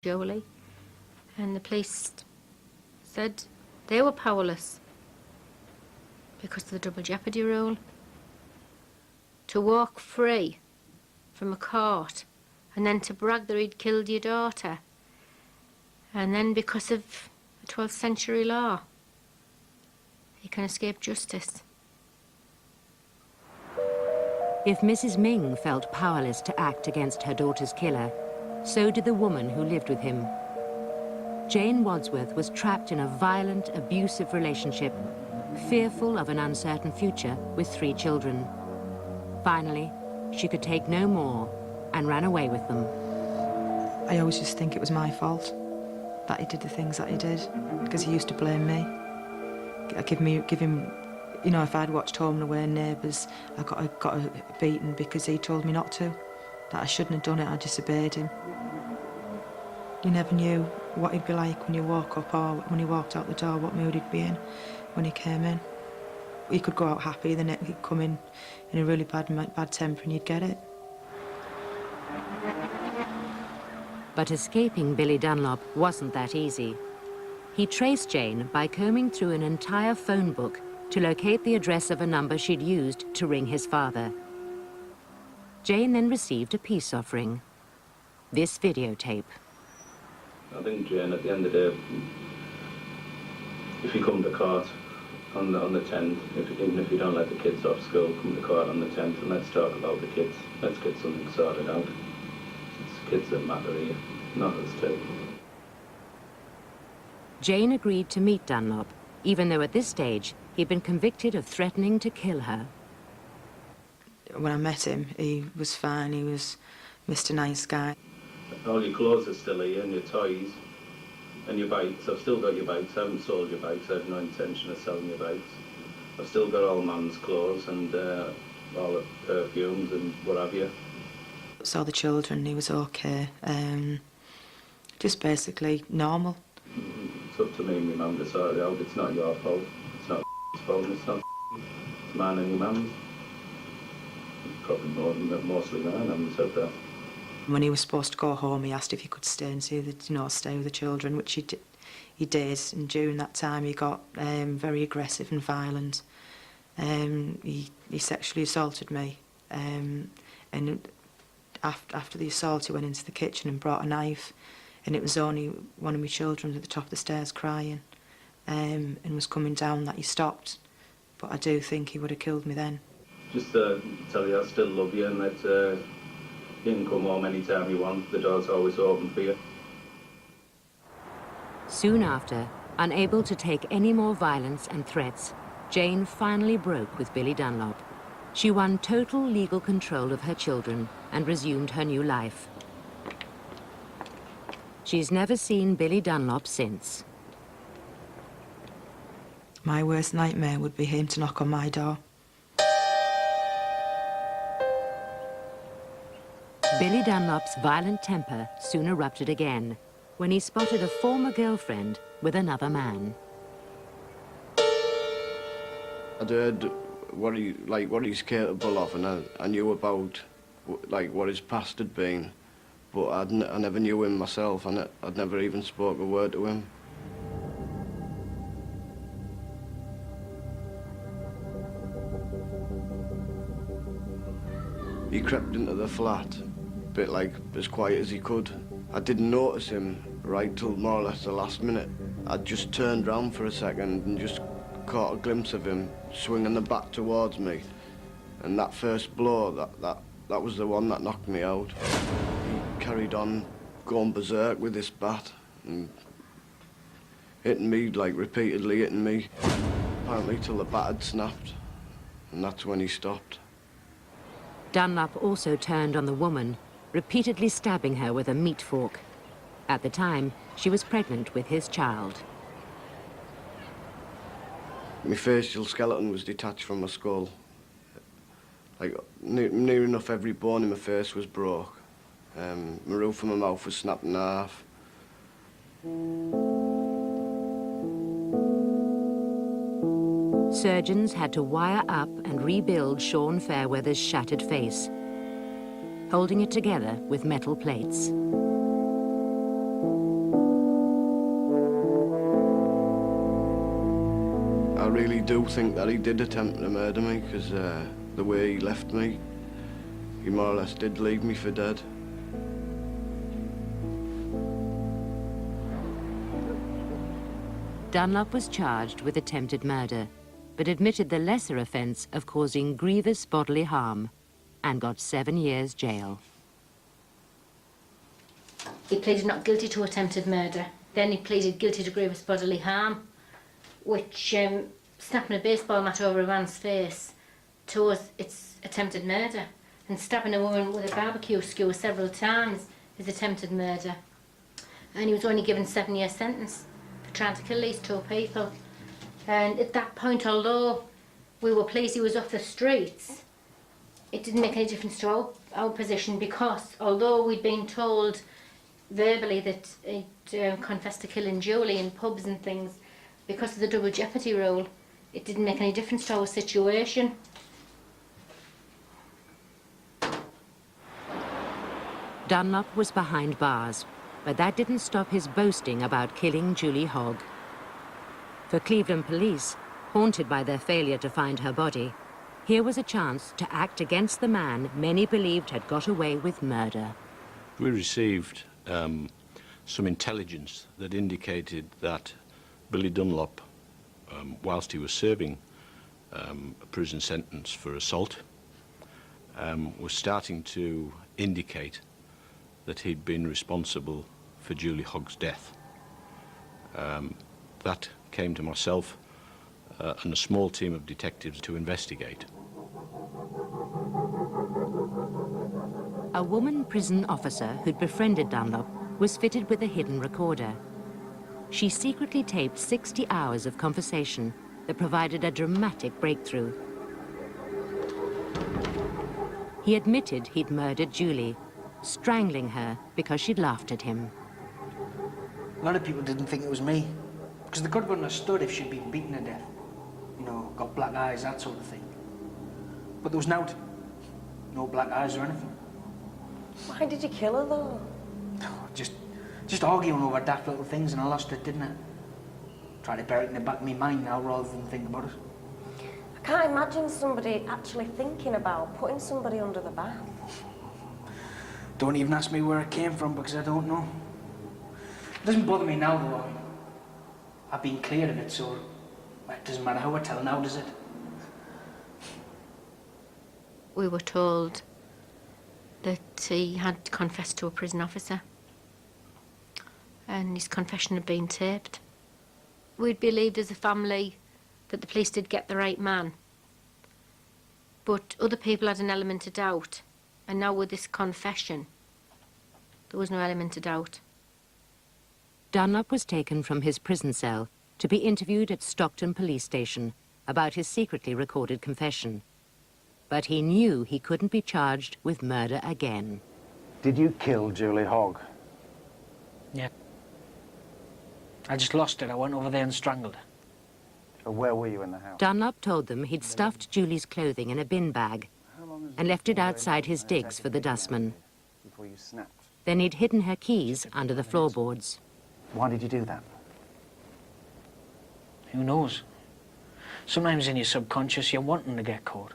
Jolie, and the police said they were powerless because of the double jeopardy rule. To walk free from a court and then to brag that he'd killed your daughter, and then because of the 12th century law, he can escape justice. If Mrs. Ming felt powerless to act against her daughter's killer, so did the woman who lived with him. Jane Wadsworth was trapped in a violent, abusive relationship, fearful of an uncertain future with 3 children. Finally, she could take no more and ran away with them. I always just think it was my fault that he did the things that he did, because he used to blame me. Give him, you know, if I'd watched Home and Away and Neighbours, I got beaten because he told me not to, that I shouldn't have done it, I disobeyed him. You never knew what he'd be like when you walk up or when he walked out the door, what mood he'd be in when he came in. He could go out happy, then he'd come in a really bad temper and you'd get it. But escaping Billy Dunlop wasn't that easy. He traced Jane by combing through an entire phone book to locate the address of a number she'd used to ring his father. Jane then received a peace offering, this videotape. I think, Jane, at the end of the day, if you come to court on the 10th, even if you don't let the kids off school, come to court on the 10th and let's talk about the kids. Let's get something sorted out. It's the kids that matter here, not us two. Jane agreed to meet Dunlop, even though at this stage he'd been convicted of threatening to kill her. When I met him, he was fine, he was Mr. Nice Guy. All your clothes are still here, and your toys, and your bikes. I've still got your bikes. I haven't sold your bikes. I have no intention of selling your bikes. I've still got all Mum's clothes and all the perfumes and what have you. Saw the children, he was okay. Just basically normal. It's up to me and my mum to sort it out. It's not your fault. It's not fault. It's not mine and your mum's. Probably mostly mine. I haven't said that. When he was supposed to go home, he asked if he could stay and see stay with the children, which he did. And during that time, he got very aggressive and violent. He sexually assaulted me. And after the assault, he went into the kitchen and brought a knife. And it was only one of my children at the top of the stairs crying, and was coming down that he stopped. But I do think he would have killed me then. Just tell you I still love you and that. You can come home anytime you want. The door's always open for you. Soon after, unable to take any more violence and threats, Jane finally broke with Billy Dunlop. She won total legal control of her children and resumed her new life. She's never seen Billy Dunlop since. My worst nightmare would be him to knock on my door. Billy Dunlop's violent temper soon erupted again when he spotted a former girlfriend with another man. I'd heard what he's capable of, and I knew about what his past had been, but I never knew him myself, and I'd never even spoke a word to him. He crept into the flat, bit as quiet as he could. I didn't notice him right till more or less the last minute. I just turned round for a second and just caught a glimpse of him swinging the bat towards me. And that first blow, that was the one that knocked me out. He carried on going berserk with this bat and hitting me, repeatedly hitting me, apparently till the bat had snapped. And that's when he stopped. Dunlop also turned on the woman, repeatedly stabbing her with a meat fork. At the time, she was pregnant with his child. My facial skeleton was detached from my skull. Near enough every bone in my face was broke. My roof of my mouth was snapped in half. Surgeons had to wire up and rebuild Sean Fairweather's shattered face, holding it together with metal plates. really do think that he did attempt to murder me, because the way he left me, he more or less did leave me for dead. Dunlop was charged with attempted murder, but admitted the lesser offence of causing grievous bodily harm and got 7 years jail. He pleaded not guilty to attempted murder. Then he pleaded guilty to grievous bodily harm, which snapping a baseball bat over a man's face towards its attempted murder, and stabbing a woman with a barbecue skewer several times is attempted murder. And he was only given 7 year sentence for trying to kill these 2 people. And at that point, although we were pleased he was off the streets, it didn't make any difference to our position, because although we'd been told verbally that he'd confessed to killing Julie in pubs and things, because of the double jeopardy rule, it didn't make any difference to our situation. Dunlop was behind bars, but that didn't stop his boasting about killing Julie Hogg. For Cleveland police, haunted by their failure to find her body, here was a chance to act against the man many believed had got away with murder. We received some intelligence that indicated that Billy Dunlop, whilst he was serving a prison sentence for assault, was starting to indicate that he'd been responsible for Julie Hogg's death. That came to myself and a small team of detectives to investigate. A woman prison officer who'd befriended Dunlop was fitted with a hidden recorder. She secretly taped 60 hours of conversation that provided a dramatic breakthrough. He admitted he'd murdered Julie, strangling her because she'd laughed at him. A lot of people didn't think it was me, because they could have understood if she'd been beaten to death. You know, got black eyes, that sort of thing. But there was no black eyes or anything. Why did you kill her, though? Just arguing over daft little things, and I lost it, didn't I? Tried to bury it in the back of my mind now rather than think about it. I can't imagine somebody actually thinking about putting somebody under the bath. Don't even ask me where it came from, because I don't know. It doesn't bother me now, though. I've been clear of it, so it doesn't matter how I tell now, does it? We were told that he had confessed to a prison officer, and his confession had been taped. We'd believed as a family that the police did get the right man, but other people had an element of doubt, and now with this confession, there was no element of doubt. Dunlop was taken from his prison cell to be interviewed at Stockton Police Station about his secretly recorded confession. But he knew he couldn't be charged with murder again. Did you kill Julie Hogg? Yeah. I just lost it. I went over there and strangled her. So where were you in the house? Dunlop told them he'd stuffed Julie's clothing in a bin bag and left it outside his digs for the dustman. Before you snapped. Then he'd hidden her keys under the floorboards. Why did you do that? Who knows? Sometimes in your subconscious, you're wanting to get caught.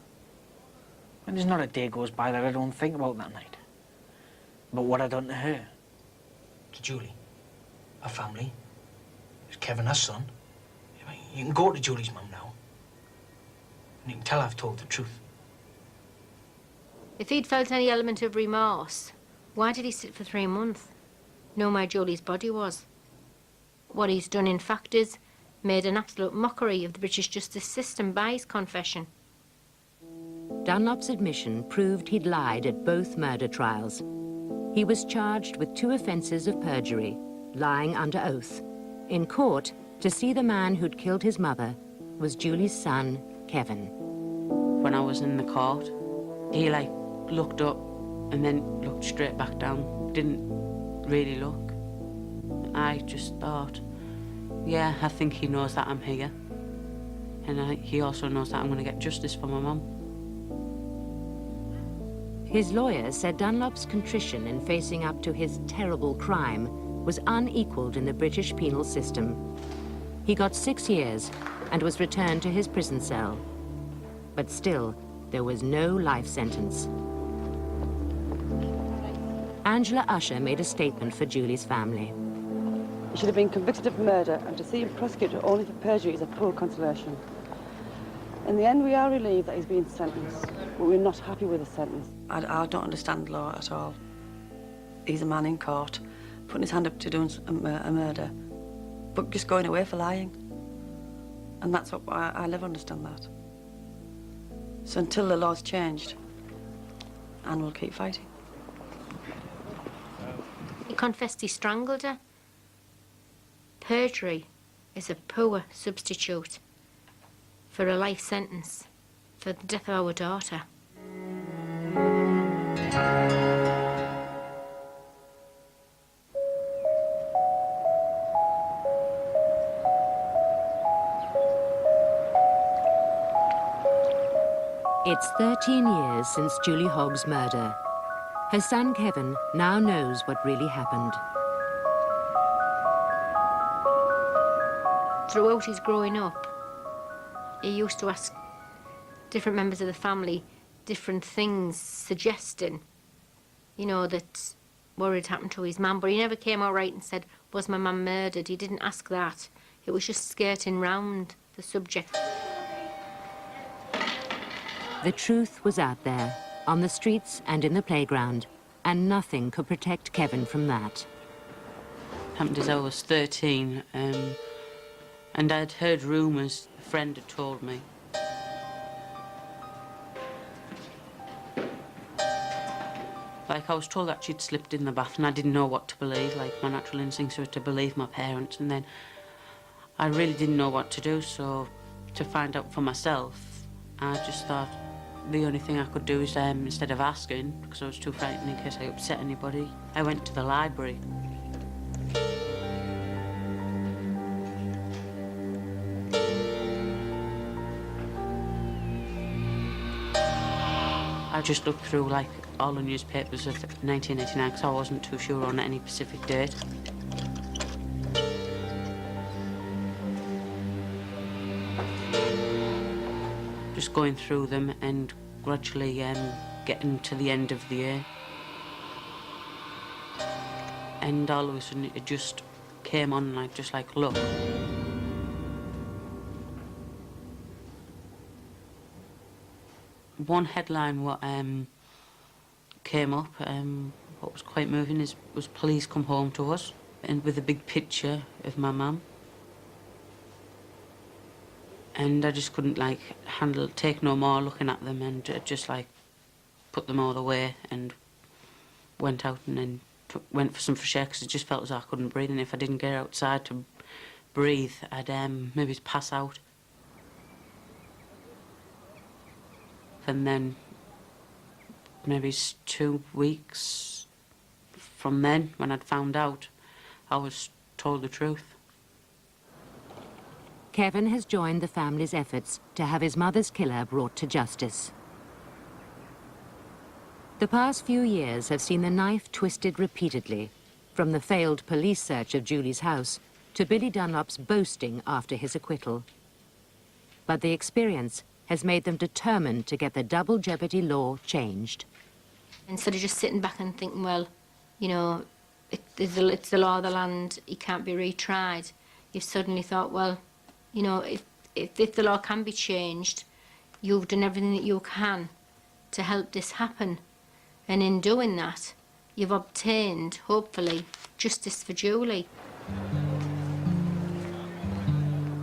And there's not a day goes by that I don't think about that night. About what I done to her. To Julie. Her family. There's Kevin, her son. You can go to Julie's mum now. And you can tell I've told the truth. If he'd felt any element of remorse, why did he sit for 3 months? Know where Julie's body was. What he's done, in fact, is made an absolute mockery of the British justice system by his confession. Dunlop's admission proved he'd lied at both murder trials. He was charged with 2 offences of perjury, lying under oath. In court, to see the man who'd killed his mother was Julie's son, Kevin. When I was in the court, he looked up and then looked straight back down. Didn't really look. I just thought, yeah, I think he knows that I'm here. And he also knows that I'm going to get justice for my mum. His lawyer said Dunlop's contrition in facing up to his terrible crime was unequalled in the British penal system. He got 6 years and was returned to his prison cell. But still, there was no life sentence. Angela Usher made a statement for Julie's family. He should have been convicted of murder, and to see him prosecuted only for perjury is a poor consolation. In the end, we are relieved that he's been sentenced, but we're not happy with the sentence. I don't understand law at all. He's a man in court, putting his hand up to doing a murder, but just going away for lying. And that's what I never understand that. So until the law's changed, Anne will keep fighting. He confessed he strangled her. Perjury is a poor substitute for a life sentence for the death of our daughter. It's 13 years since Julie Hogg's murder. Her son Kevin now knows what really happened. Throughout his growing up, he used to ask different members of the family different things, suggesting, you know, that what had happened to his mum. But he never came out right and said, was my mum murdered? He didn't ask that. It was just skirting round the subject. The truth was out there, on the streets and in the playground, and nothing could protect Kevin from that. Happened as I was 13, and I'd heard rumours, a friend had told me. Like, I was told that she'd slipped in the bath and I didn't know what to believe. Like, my natural instincts were to believe my parents, and then I really didn't know what to do, so to find out for myself, I just thought the only thing I could do is, instead of asking, because I was too frightened in case I upset anybody, I went to the library. I just looked through, like, all the newspapers of 1989, because I wasn't too sure on any specific date. Just going through them and gradually getting to the end of the year. And all of a sudden it just came on, like, just like, look. One headline what came up, what was quite moving, was "Please come home to us," and with a big picture of my mum. And I just couldn't, like, take no more looking at them, and just, like, put them all away and went out and then went for some fresh air, because it just felt as though I couldn't breathe, and if I didn't get outside to breathe, I'd maybe pass out. And then maybe 2 weeks from then, when I'd found out, I was told the truth. Kevin has joined the family's efforts to have his mother's killer brought to justice. The past few years have seen the knife twisted repeatedly, from the failed police search of Julie's house to Billy Dunlop's boasting after his acquittal. But the experience has made them determined to get the double jeopardy law changed. Instead of just sitting back and thinking, well, you know, it's the law of the land, it can't be retried, you've suddenly thought, well, you know, if the law can be changed, you've done everything that you can to help this happen. And in doing that, you've obtained, hopefully, justice for Julie.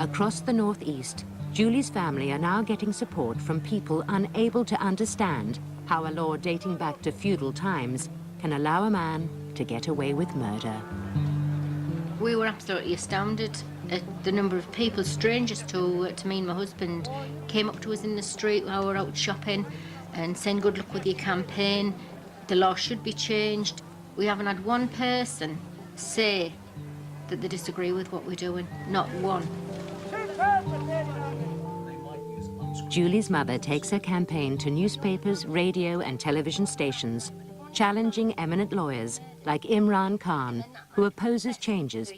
Across the northeast, Julie's family are now getting support from people unable to understand how a law dating back to feudal times can allow a man to get away with murder. We were absolutely astounded at the number of people, strangers to me and my husband, came up to us in the street while we were out shopping and saying, good luck with your campaign, the law should be changed. We haven't had one person say that they disagree with what we're doing, not one. Julie's mother takes her campaign to newspapers, radio and television stations, challenging eminent lawyers like Imran Khan, who opposes changes